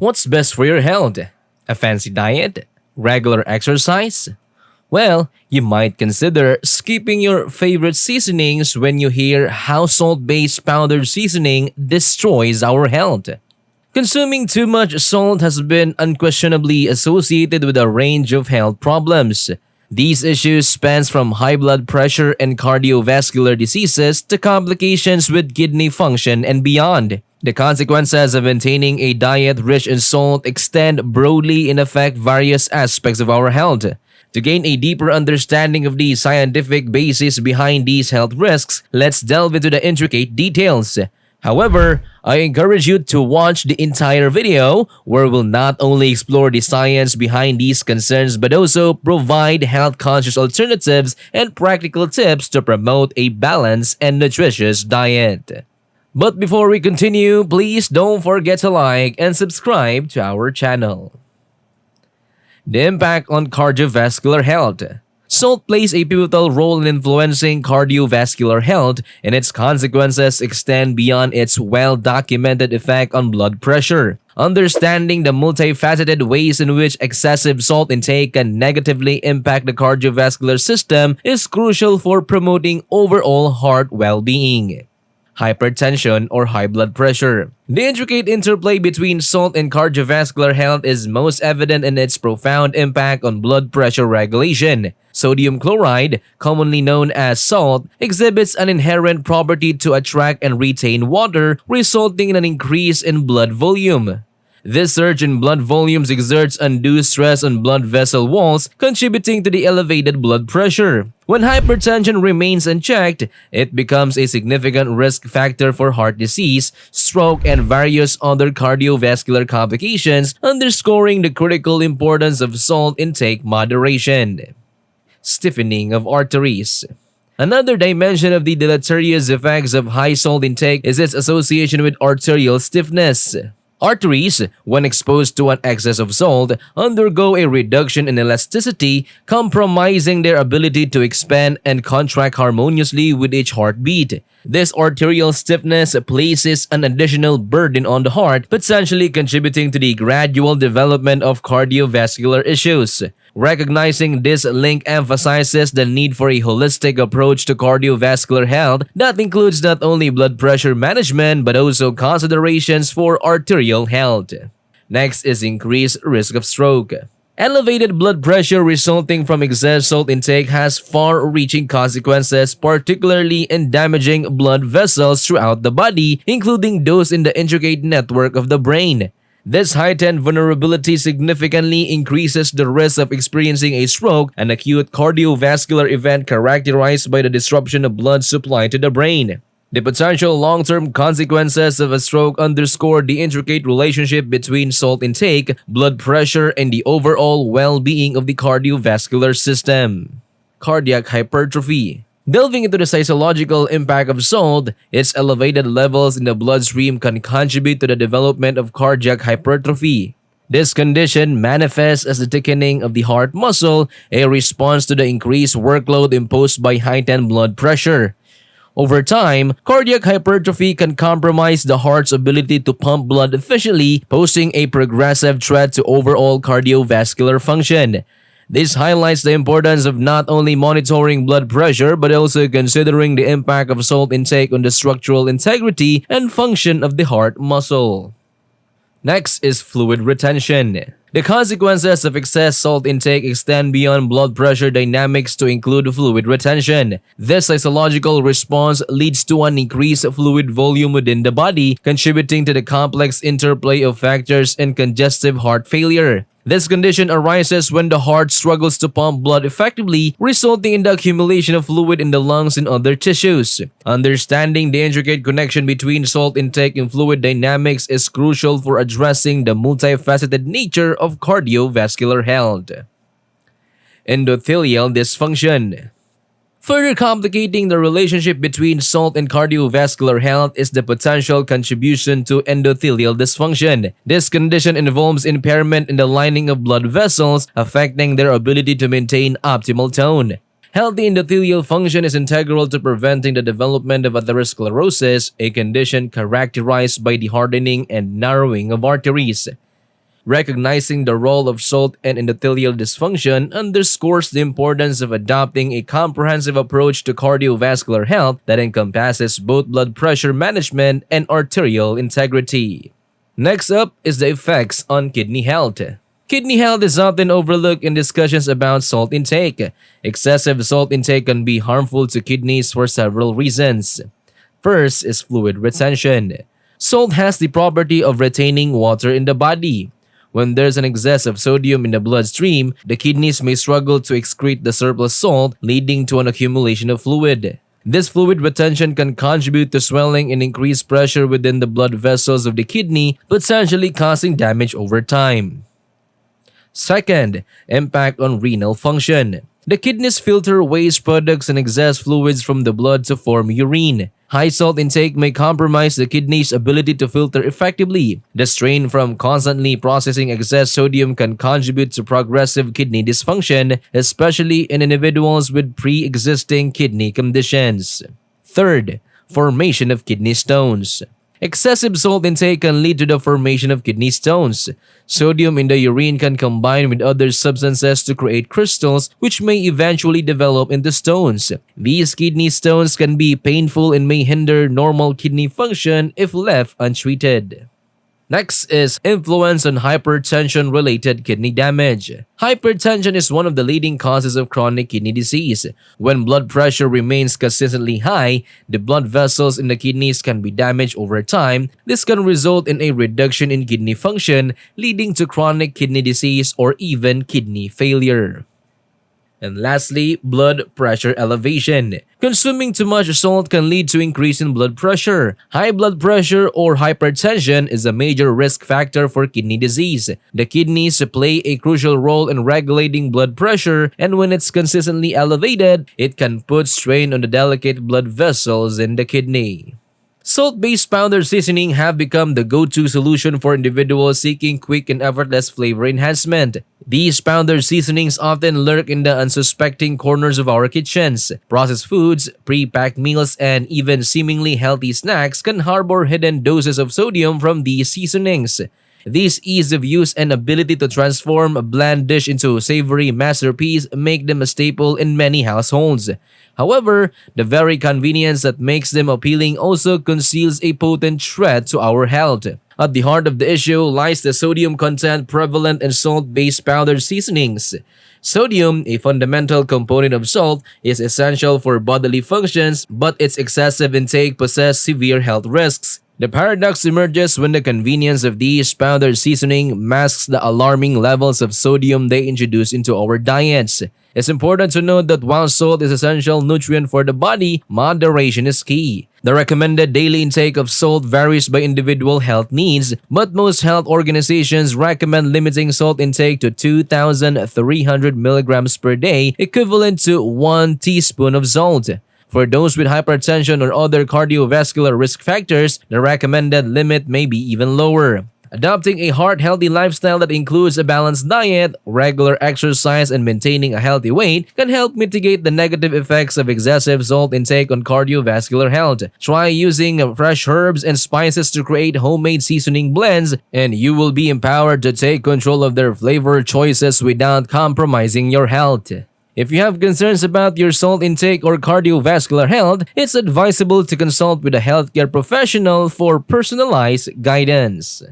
What's best for your health? A fancy diet? Regular exercise? Well, you might consider skipping your favorite seasonings when you hear how salt-based powdered seasoning destroys our health. Consuming too much salt has been unquestionably associated with a range of health problems. These issues span from high blood pressure and cardiovascular diseases to complications with kidney function and beyond. The consequences of maintaining a diet rich in salt extend broadly and affect various aspects of our health. To gain a deeper understanding of the scientific basis behind these health risks, let's delve into the intricate details. However, I encourage you to watch the entire video where we'll not only explore the science behind these concerns but also provide health-conscious alternatives and practical tips to promote a balanced and nutritious diet. But before we continue, please don't forget to like and subscribe to our channel. The impact on cardiovascular health. Salt plays a pivotal role in influencing cardiovascular health, and its consequences extend beyond its well-documented effect on blood pressure. Understanding the multifaceted ways in which excessive salt intake can negatively impact the cardiovascular system is crucial for promoting overall heart well-being. Hypertension or high blood pressure. The intricate interplay between salt and cardiovascular health is most evident in its profound impact on blood pressure regulation. Sodium chloride, commonly known as salt, exhibits an inherent property to attract and retain water, resulting in an increase in blood volume. This surge in blood volumes exerts undue stress on blood vessel walls, contributing to the elevated blood pressure. When hypertension remains unchecked, it becomes a significant risk factor for heart disease, stroke, and various other cardiovascular complications, underscoring the critical importance of salt intake moderation. Stiffening of arteries. Another dimension of the deleterious effects of high salt intake is its association with arterial stiffness. Arteries, when exposed to an excess of salt, undergo a reduction in elasticity, compromising their ability to expand and contract harmoniously with each heartbeat. This arterial stiffness places an additional burden on the heart, potentially contributing to the gradual development of cardiovascular issues. Recognizing this link emphasizes the need for a holistic approach to cardiovascular health that includes not only blood pressure management but also considerations for arterial health. Next is increased risk of stroke. Elevated blood pressure resulting from excess salt intake has far-reaching consequences, particularly in damaging blood vessels throughout the body, including those in the intricate network of the brain. This heightened vulnerability significantly increases the risk of experiencing a stroke, an acute cardiovascular event characterized by the disruption of blood supply to the brain. The potential long-term consequences of a stroke underscore the intricate relationship between salt intake, blood pressure, and the overall well-being of the cardiovascular system. Cardiac hypertrophy. Delving into the physiological impact of salt, its elevated levels in the bloodstream can contribute to the development of cardiac hypertrophy. This condition manifests as the thickening of the heart muscle, a response to the increased workload imposed by heightened blood pressure. Over time, cardiac hypertrophy can compromise the heart's ability to pump blood efficiently, posing a progressive threat to overall cardiovascular function. This highlights the importance of not only monitoring blood pressure but also considering the impact of salt intake on the structural integrity and function of the heart muscle. Next is fluid retention. The consequences of excess salt intake extend beyond blood pressure dynamics to include fluid retention. This physiological response leads to an increased fluid volume within the body, contributing to the complex interplay of factors in congestive heart failure. This condition arises when the heart struggles to pump blood effectively, resulting in the accumulation of fluid in the lungs and other tissues. Understanding the intricate connection between salt intake and fluid dynamics is crucial for addressing the multifaceted nature of cardiovascular health. Endothelial dysfunction. Further complicating the relationship between salt and cardiovascular health is the potential contribution to endothelial dysfunction. This condition involves impairment in the lining of blood vessels, affecting their ability to maintain optimal tone. Healthy endothelial function is integral to preventing the development of atherosclerosis, a condition characterized by the hardening and narrowing of arteries. Recognizing the role of salt in endothelial dysfunction underscores the importance of adopting a comprehensive approach to cardiovascular health that encompasses both blood pressure management and arterial integrity. Next up is the effects on kidney health. Kidney health is often overlooked in discussions about salt intake. Excessive salt intake can be harmful to kidneys for several reasons. First is fluid retention. Salt has the property of retaining water in the body. When there's an excess of sodium in the bloodstream, the kidneys may struggle to excrete the surplus salt, leading to an accumulation of fluid. This fluid retention can contribute to swelling and increased pressure within the blood vessels of the kidney, potentially causing damage over time. Second, impact on renal function. The kidneys filter waste products and excess fluids from the blood to form urine. High salt intake may compromise the kidney's ability to filter effectively. The strain from constantly processing excess sodium can contribute to progressive kidney dysfunction, especially in individuals with pre-existing kidney conditions. Third, formation of kidney stones. Excessive salt intake can lead to the formation of kidney stones. Sodium in the urine can combine with other substances to create crystals, which may eventually develop into stones. These kidney stones can be painful and may hinder normal kidney function if left untreated. Next is influence on hypertension-related kidney damage. Hypertension is one of the leading causes of chronic kidney disease. When blood pressure remains consistently high, the blood vessels in the kidneys can be damaged over time. This can result in a reduction in kidney function, leading to chronic kidney disease or even kidney failure. And lastly, blood pressure elevation. Consuming too much salt can lead to increase in blood pressure. High blood pressure or hypertension is a major risk factor for kidney disease. The kidneys play a crucial role in regulating blood pressure, and when it's consistently elevated, it can put strain on the delicate blood vessels in the kidney. Salt-based powder seasoning have become the go-to solution for individuals seeking quick and effortless flavor enhancement. These powder seasonings often lurk in the unsuspecting corners of our kitchens. Processed foods, pre-packed meals, and even seemingly healthy snacks can harbor hidden doses of sodium from these seasonings. This ease of use and ability to transform a bland dish into a savory masterpiece make them a staple in many households. However, the very convenience that makes them appealing also conceals a potent threat to our health. At the heart of the issue lies the sodium content prevalent in salt-based powder seasonings. Sodium, a fundamental component of salt, is essential for bodily functions, but its excessive intake poses severe health risks. The paradox emerges when the convenience of these powder seasoning masks the alarming levels of sodium they introduce into our diets. It's important to note that while salt is an essential nutrient for the body, moderation is key. The recommended daily intake of salt varies by individual health needs, but most health organizations recommend limiting salt intake to 2,300 milligrams per day, equivalent to 1 teaspoon of salt. For those with hypertension or other cardiovascular risk factors, the recommended limit may be even lower. Adopting a heart-healthy lifestyle that includes a balanced diet, regular exercise, and maintaining a healthy weight can help mitigate the negative effects of excessive salt intake on cardiovascular health. Try using fresh herbs and spices to create homemade seasoning blends, and you will be empowered to take control of their flavor choices without compromising your health. If you have concerns about your salt intake or cardiovascular health, it's advisable to consult with a healthcare professional for personalized guidance.